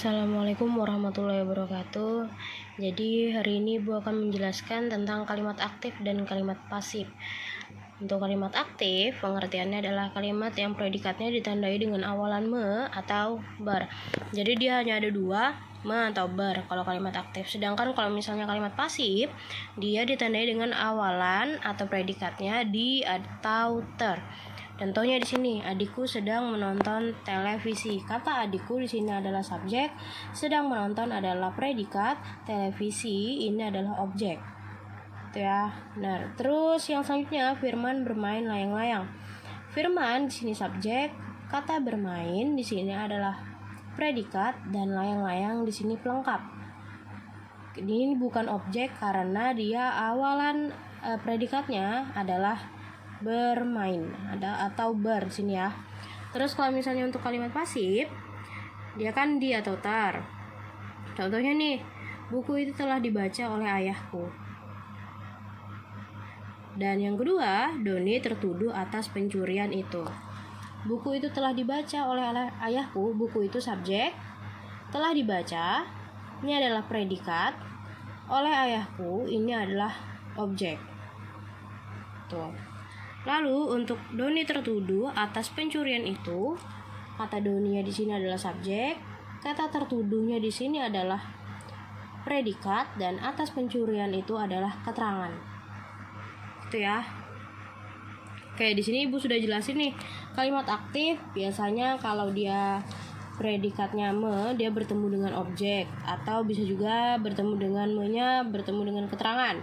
Assalamualaikum warahmatullahi wabarakatuh. Jadi hari ini Ibu akan menjelaskan tentang kalimat aktif dan kalimat pasif. Untuk kalimat aktif, pengertiannya adalah kalimat yang predikatnya ditandai dengan awalan me atau ber. Jadi dia hanya ada dua, me atau ber kalau kalimat aktif. Sedangkan kalau misalnya kalimat pasif, dia ditandai dengan awalan atau predikatnya di atau ter. Contohnya di sini, adikku sedang menonton televisi. Kata adikku di sini adalah subjek, sedang menonton adalah predikat, televisi ini adalah objek. Itu ya. Nah, terus yang selanjutnya Firman bermain layang-layang. Firman di sini subjek, kata bermain di sini adalah predikat dan layang-layang di sini pelengkap. Ini bukan objek karena dia awalan predikatnya adalah bermain atau ber sini ya. Terus kalau misalnya untuk kalimat pasif, dia kan di atau tar. Contohnya nih, buku itu telah dibaca oleh ayahku. Dan yang kedua, Doni tertuduh atas pencurian itu. Buku itu telah dibaca oleh ayahku. Buku itu subjek, telah dibaca ini adalah predikat, oleh ayahku ini adalah objek. Tuh. Lalu untuk Doni tertuduh atas pencurian itu, kata Doninya di sini adalah subjek, kata tertuduhnya di sini adalah predikat, dan atas pencurian itu adalah keterangan. Itu ya. Oke, di sini Ibu sudah jelasin nih, kalimat aktif biasanya kalau dia predikatnya me, dia bertemu dengan objek, atau bisa juga bertemu dengan me-nya bertemu dengan keterangan.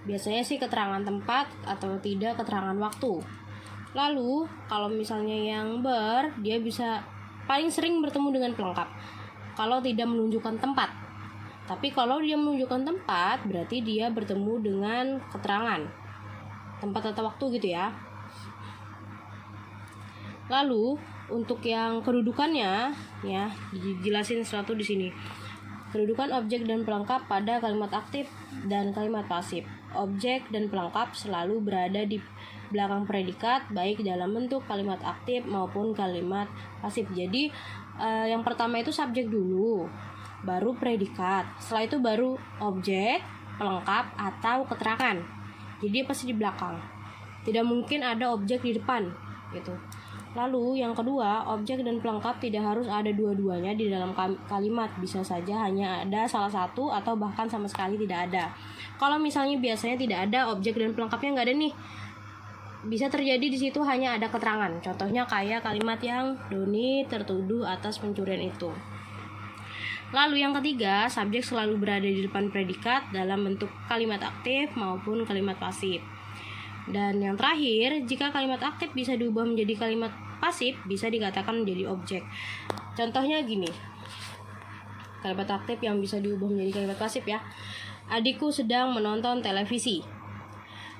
Biasanya sih keterangan tempat atau tidak keterangan waktu. Lalu kalau misalnya yang ber, dia bisa paling sering bertemu dengan pelengkap kalau tidak menunjukkan tempat. Tapi kalau dia menunjukkan tempat, berarti dia bertemu dengan keterangan tempat atau waktu gitu ya. Lalu untuk yang kedudukannya ya, dijelasin sesuatu di sini. Kedudukan objek dan pelengkap pada kalimat aktif dan kalimat pasif. Objek dan pelengkap selalu berada di belakang predikat, baik dalam bentuk kalimat aktif maupun kalimat pasif. Jadi yang pertama itu subjek dulu, baru predikat. Setelah itu baru objek, pelengkap, atau keterangan. Jadi pasti di belakang. Tidak mungkin ada objek di depan gitu. Lalu yang kedua, objek dan pelengkap tidak harus ada dua-duanya di dalam kalimat. Bisa saja hanya ada salah satu atau bahkan sama sekali tidak ada. Kalau misalnya biasanya tidak ada objek dan pelengkapnya nggak ada nih, bisa terjadi di situ hanya ada keterangan. Contohnya kayak kalimat yang Doni tertuduh atas pencurian itu. Lalu yang ketiga, subjek selalu berada di depan predikat dalam bentuk kalimat aktif maupun kalimat pasif. Dan yang terakhir, jika kalimat aktif bisa diubah menjadi kalimat pasif, bisa dikatakan menjadi objek. Contohnya gini, kalimat aktif yang bisa diubah menjadi kalimat pasif ya. Adikku sedang menonton televisi.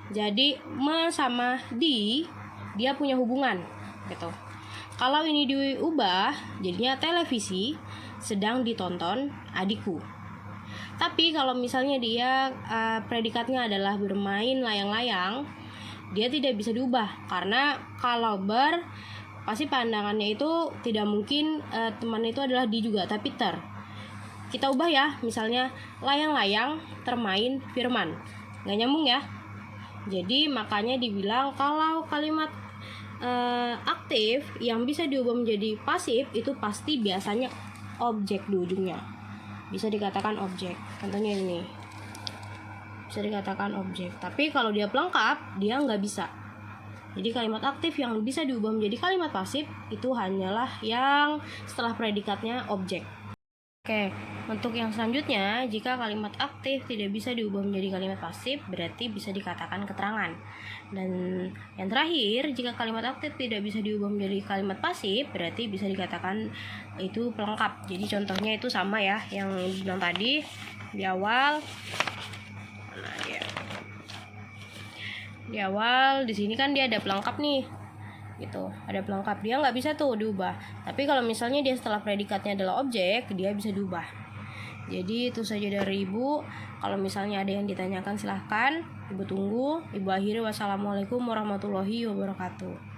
Jadi me sama di, dia punya hubungan gitu. Kalau ini diubah jadinya televisi sedang ditonton adikku. Tapi kalau misalnya dia predikatnya adalah bermain layang-layang, dia tidak bisa diubah karena kalau ber pasti pandangannya itu tidak mungkin teman itu adalah di juga, tapi ter. Kita ubah ya, misalnya layang-layang termain Firman, nggak nyambung ya. Jadi makanya dibilang kalau kalimat aktif yang bisa diubah menjadi pasif itu pasti biasanya objek di ujungnya, bisa dikatakan objek. Contohnya ini bisa dikatakan objek. Tapi kalau dia pelengkap, dia nggak bisa. Jadi kalimat aktif yang bisa diubah menjadi kalimat pasif itu hanyalah yang setelah predikatnya objek. Oke, untuk yang selanjutnya, jika kalimat aktif tidak bisa diubah menjadi kalimat pasif, berarti bisa dikatakan keterangan. Dan yang terakhir, jika kalimat aktif tidak bisa diubah menjadi kalimat pasif, berarti bisa dikatakan itu pelengkap. Jadi contohnya itu sama ya, yang bilang tadi di awal. Di awal di sini kan dia ada pelengkap nih gitu, ada pelengkap, dia nggak bisa tuh diubah. Tapi kalau misalnya dia setelah predikatnya adalah objek, dia bisa diubah. Jadi itu saja dari Ibu. Kalau misalnya ada yang ditanyakan silahkan, Ibu tunggu. Ibu akhiri, wassalamualaikum warahmatullahi wabarakatuh.